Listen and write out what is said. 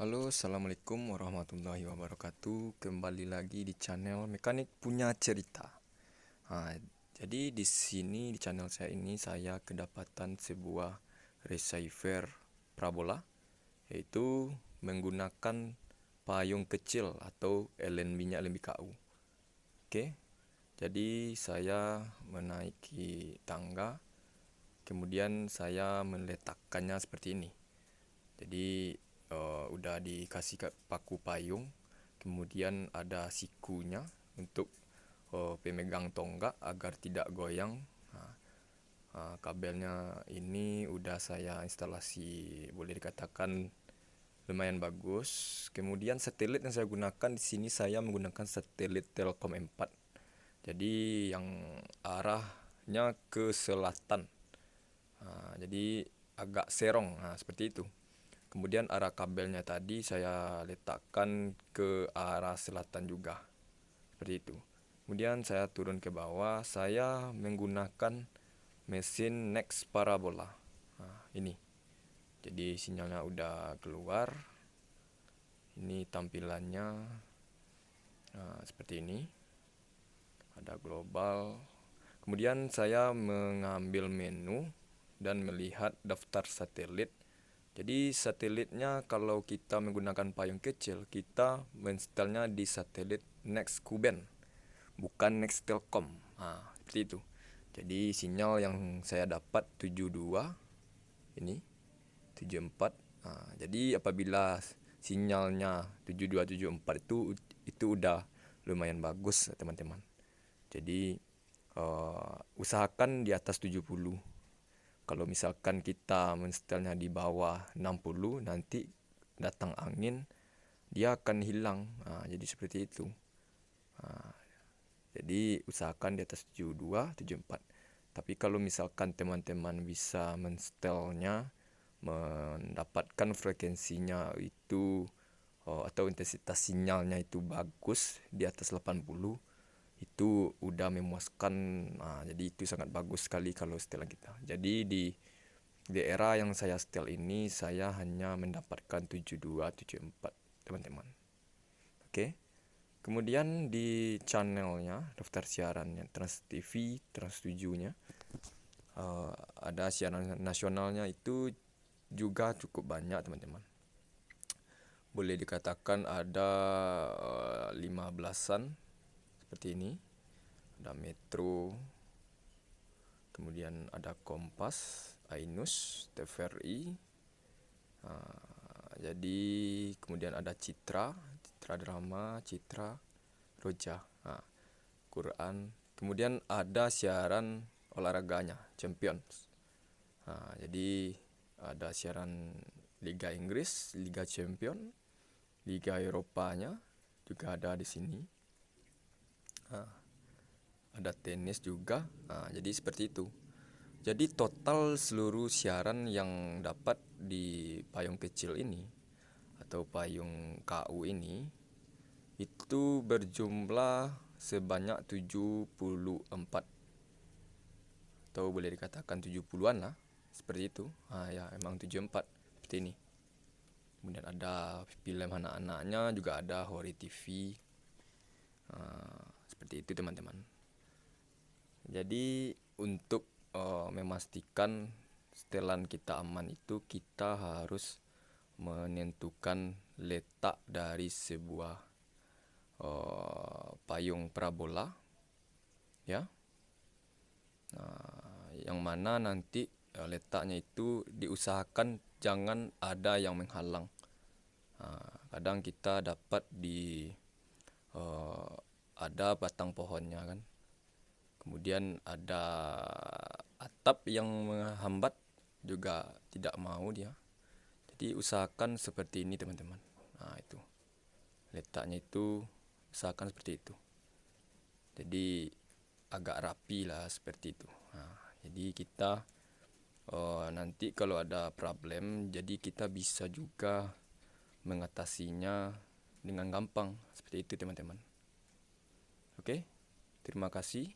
Halo, assalamualaikum warahmatullahi wabarakatuh. Kembali lagi di channel Mekanik Punya Cerita. Nah, jadi di sini di channel saya ini saya kedapatan sebuah receiver parabola, yaitu menggunakan payung kecil atau LNB-nya LNB KU. Oke, jadi saya menaiki tangga, kemudian saya meletakkannya seperti ini. Jadi udah dikasih paku payung, kemudian ada sikunya untuk pemegang tonggak agar tidak goyang. Kabelnya ini udah saya instalasi, boleh dikatakan lumayan bagus. Kemudian satelit yang saya gunakan di sini, saya menggunakan satelit Telkom 4. Jadi yang arahnya ke selatan. Jadi agak serong, seperti itu. Kemudian arah kabelnya tadi saya letakkan ke arah selatan juga. Seperti itu. Kemudian saya turun ke bawah, saya menggunakan mesin Next Parabola. Ini. Jadi sinyalnya udah keluar. Ini tampilannya seperti ini. Ada global. Kemudian saya mengambil menu dan melihat daftar satelit. Jadi satelitnya kalau kita menggunakan payung kecil, kita menginstalnya di satelit Next Kuben, bukan Next Telkom. Seperti itu. Jadi sinyal yang saya dapat 72, ini 74. Jadi apabila sinyalnya 72 74 itu udah lumayan bagus, teman-teman. Jadi usahakan di atas 70. Kalau misalkan kita mensetelnya di bawah 60, nanti datang angin, dia akan hilang. Jadi seperti itu. Jadi usahakan di atas 72, 74. Tapi kalau misalkan teman-teman bisa mensetelnya, mendapatkan frekuensinya itu atau intensitas sinyalnya itu bagus di atas 80, itu udah memuaskan. Jadi itu sangat bagus sekali kalau setelan kita. Jadi di era yang saya setel ini saya hanya mendapatkan 72 74, teman-teman. Oke. Kemudian di channelnya, daftar siarannya Trans TV, Trans 7-nya, ada siaran nasionalnya itu juga cukup banyak, teman-teman. Boleh dikatakan ada 15-an seperti ini. Ada Metro, kemudian ada Kompas, Ainus, TVRI. Jadi kemudian ada Citra Drama, Citra Roja, Quran. Kemudian ada siaran olahraganya, Champions. Jadi ada siaran Liga Inggris, Liga Champion, Liga Eropanya juga ada di sini. Ada tenis juga. Jadi seperti itu. Jadi total seluruh siaran yang dapat di payung kecil ini atau payung KU ini itu berjumlah sebanyak 74, atau boleh dikatakan 70-an lah, seperti itu. Ya emang 74 seperti ini. Kemudian ada film anak-anaknya juga, ada Hori TV. Seperti itu, teman-teman. Jadi untuk memastikan setelan kita aman itu, kita harus menentukan letak dari sebuah payung parabola, ya, yang mana nanti letaknya itu diusahakan jangan ada yang menghalang. Kadang kita dapat di ada batang pohonnya kan, kemudian ada atap yang menghambat, juga tidak mau dia. Jadi usahakan seperti ini, teman-teman. Itu letaknya itu usahakan seperti itu. Jadi agak rapi lah seperti itu. Jadi kita nanti kalau ada problem, jadi kita bisa juga mengatasinya dengan gampang. Seperti itu, teman-teman. Oke, terima kasih.